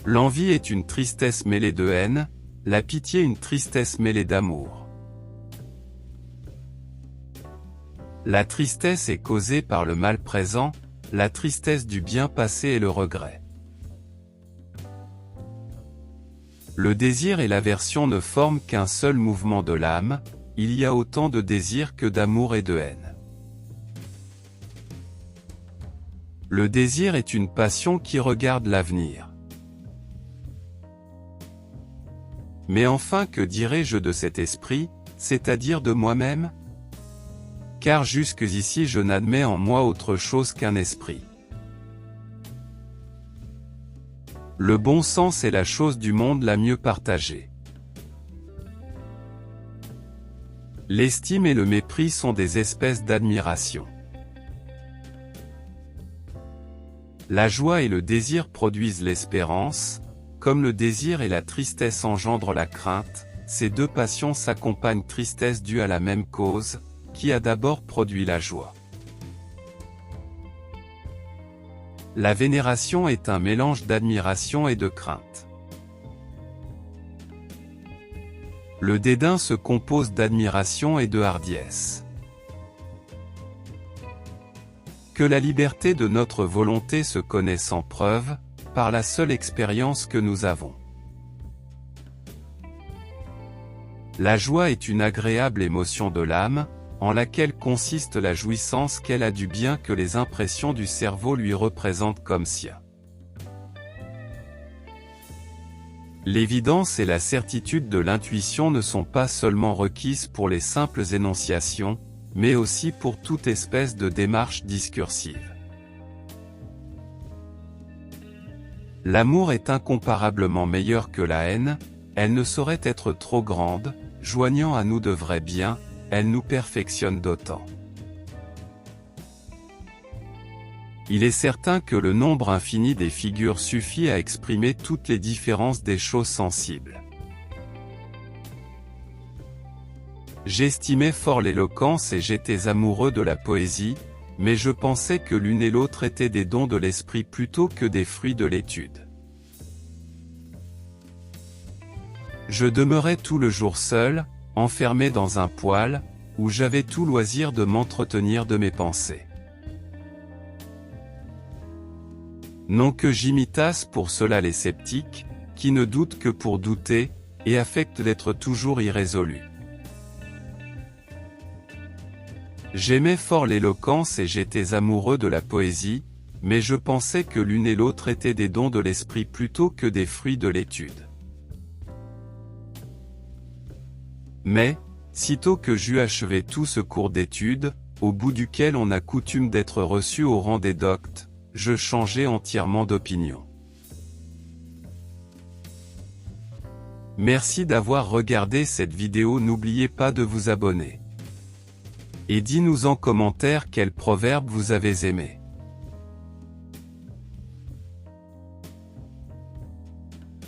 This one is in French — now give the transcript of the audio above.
L'envie est une tristesse mêlée de haine, la pitié une tristesse mêlée d'amour. La tristesse est causée par le mal présent, la tristesse du bien passé et le regret. Le désir et l'aversion ne forment qu'un seul mouvement de l'âme, il y a autant de désir que d'amour et de haine. Le désir est une passion qui regarde l'avenir. Mais enfin, que dirais-je de cet esprit, c'est-à-dire de moi-même? Car jusqu'ici je n'admets en moi autre chose qu'un esprit. Le bon sens est la chose du monde la mieux partagée. L'estime et le mépris sont des espèces d'admiration. La joie et le désir produisent l'espérance, comme le désir et la tristesse engendrent la crainte, ces deux passions s'accompagnent, tristesse due à la même cause, qui a d'abord produit la joie. La vénération est un mélange d'admiration et de crainte. Le dédain se compose d'admiration et de hardiesse. Que la liberté de notre volonté se connaisse sans preuve, par la seule expérience que nous avons. La joie est une agréable émotion de l'âme, en laquelle consiste la jouissance qu'elle a du bien que les impressions du cerveau lui représentent comme sien. L'évidence et la certitude de l'intuition ne sont pas seulement requises pour les simples énonciations, mais aussi pour toute espèce de démarche discursive. L'amour est incomparablement meilleur que la haine, elle ne saurait être trop grande, joignant à nous de vrais biens, elle nous perfectionne d'autant. Il est certain que le nombre infini des figures suffit à exprimer toutes les différences des choses sensibles. J'estimais fort l'éloquence et j'étais amoureux de la poésie, mais je pensais que l'une et l'autre étaient des dons de l'esprit plutôt que des fruits de l'étude. Je demeurais tout le jour seul, enfermé dans un poêle, où j'avais tout loisir de m'entretenir de mes pensées. Non que j'imitasse pour cela les sceptiques, qui ne doutent que pour douter, et affectent d'être toujours irrésolus. J'aimais fort l'éloquence et j'étais amoureux de la poésie, mais je pensais que l'une et l'autre étaient des dons de l'esprit plutôt que des fruits de l'étude. Mais, sitôt que j'eus achevé tout ce cours d'études, au bout duquel on a coutume d'être reçu au rang des doctes, je changeai entièrement d'opinion. Merci d'avoir regardé cette vidéo, n'oubliez pas de vous abonner. Et dis-nous en commentaire quel proverbe vous avez aimé.